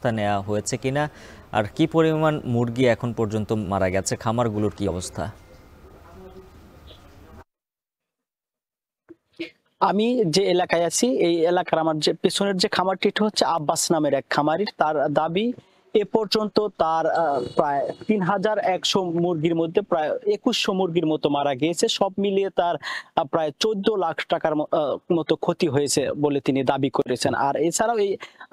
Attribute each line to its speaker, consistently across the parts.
Speaker 1: ব্যবস্থা নেওয়া হয়েছে কিনা, আর কি পরিমাণ মুরগি এখন পর্যন্ত মারা গেছে, খামারগুলোর কি অবস্থা?
Speaker 2: আমি যে এলাকায় আছি এই এলাকার আমার যে পেছনের যে খামারটি এটা হচ্ছে আব্বাস নামের এক খামারির। তার দাবি এ পর্যন্ত তার প্রায় ৩,১০০ মুরগির মধ্যে প্রায় ২১০০ মুরগির মতো মারা গিয়েছে। সব মিলিয়ে তার প্রায় ১৪ লাখ টাকার মতো ক্ষতি হয়েছে বলে তিনি দাবি করেছেন। আর এছাড়াও এই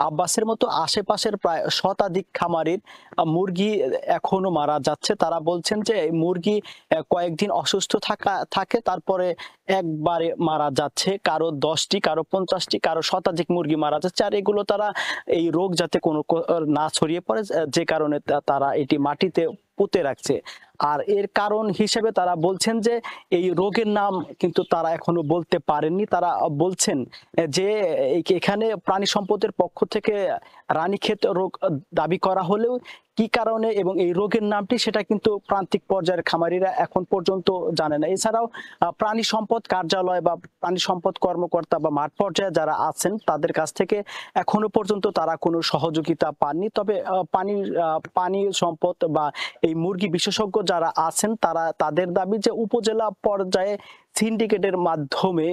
Speaker 2: আব্বাসের মতো আশেপাশের প্রায় শতাধিক খামারির মুরগি এখনো মারা যাচ্ছে। তারা বলছেন যে এই মুরগি কয়েকদিন অসুস্থ থাকে, তারপরে একবারে মারা যাচ্ছে। কারো ১০টি, কারো ৫০টি, কারো শতাধিক মুরগি মারা যাচ্ছে। আর এগুলো তারা এই রোগ যাতে কোনো না ছড়িয়ে পড়ে, যে কারণে তারা এটি মাটিতে পুঁতে রাখছে। আর এর কারণ হিসেবে তারা বলছেন যে এই রোগের নাম কিন্তু তারা এখনো বলতে পারেননি। তারা বলছেন যে এখানে প্রাণী সম্পদের পক্ষ থেকে রানীক্ষেত রোগ দাবি করা হলেও কি কারণে এবং এই রোগের নামটি সেটা কিন্তু প্রান্তিক পর্যায়ের খামারিরা এখন পর্যন্ত জানে না। এছাড়াও প্রাণী সম্পদ কার্যালয় বা প্রাণী সম্পদ কর্মকর্তা বা মাঠ পর্যায়ে যারা আছেন তাদের কাছ থেকে এখনো পর্যন্ত তারা কোনো সহযোগিতা পাননি। তবে পানি সম্পদ বা এই মুরগি বিশেষজ্ঞ যারা আছেন তাদের দাবি যে উপজেলা পর্যায়ে সিন্ডিকেটের মাধ্যমে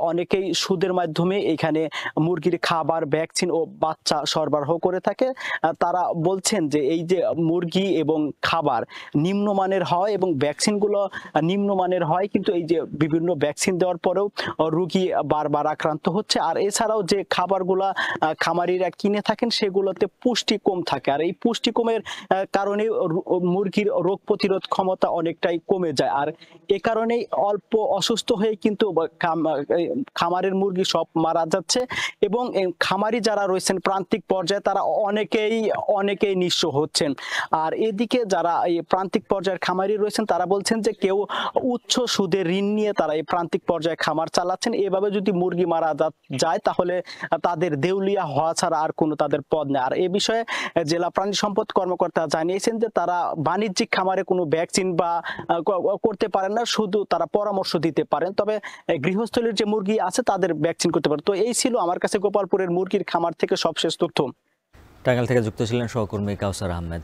Speaker 2: অনেকেই সুদের মাধ্যমে এখানে মুরগির খাবার, ভ্যাকসিন ও বাচ্চা সরবরাহ করে থাকে। তারা বলছেন যে এই যে মুরগি এবং খাবার নিম্নমানের হয় এবং ভ্যাকসিনগুলো নিম্নমানের হয়, কিন্তু এই যে বিভিন্ন ভ্যাকসিন দেওয়ার পরেও রোগী বারবার আক্রান্ত হচ্ছে। আর এছাড়াও যে খাবারগুলা খামারিরা কিনে থাকেন সেগুলোতে পুষ্টি কম থাকে। আর এই পুষ্টি কমের কারণে মুরগির রোগ প্রতিরোধ ক্ষমতা অনেকটাই কমে যায়। আর এ কারণেই অল্প অসুস্থ হয়ে কিন্তু খামারের মুরগি সব মারা যাচ্ছে এবং খামারি যারা রয়েছেন প্রান্তিক পর্যায়ে তারা অনেকেই নিঃস্ব হচ্ছেন। আর এদিকে যারা এই প্রান্তিক পর্যায়ের খামারি রয়েছেন তারা বলছেন যে কেউ উচ্চ সুদে ঋণ নিয়ে তারা এই প্রান্তিক পর্যায়ে খামার চালাচ্ছেন। এভাবে যদি মুরগি মারা যায় তাহলে তাদের দেউলিয়া হওয়া ছাড়া আর কোনো তাদের পদ নেই। আর এ বিষয়ে জেলা প্রাণী সম্পদ কর্মকর্তা জানিয়েছেন যে তারা বাণিজ্যিক খামারে কোনো ভ্যাকসিন বা করতে পারেন না, শুধু তারা পরামর্শ দিতে পারেন। তবে গৃহস্থলীর যে মুরগি আছে তাদের ভ্যাকসিন করতে পারে। তো এই ছিল আমার কাছে গোপালপুরের মুরগির খামার থেকে সবশেষ তথ্য।
Speaker 1: টাঙ্গাইল থেকে যুক্ত ছিলেন সহকর্মী কাউসার আহমেদ।